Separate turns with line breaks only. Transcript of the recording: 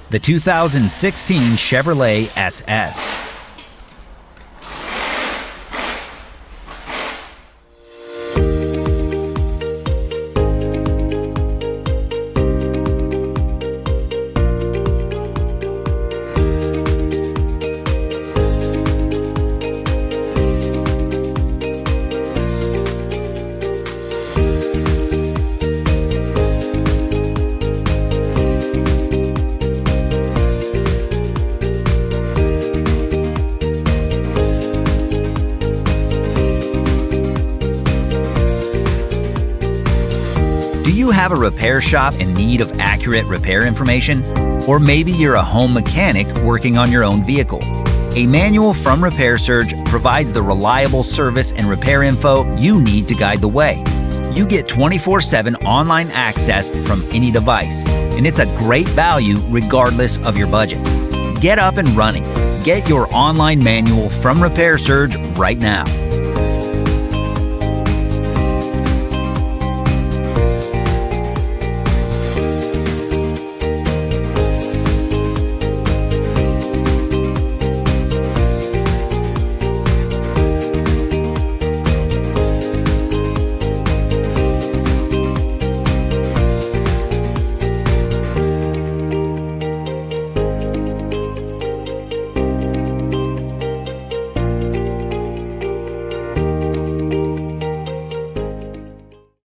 the 2016 Chevrolet SS.
Do you have a repair shop in need of accurate repair information? Or maybe you're a home mechanic working on your own vehicle. A manual from Repair Surge provides the reliable service and repair info you need to guide the way. You get 24/7 online access from any device, and it's a great value regardless of your budget. Get up and running. Get your online manual from Repair Surge right now.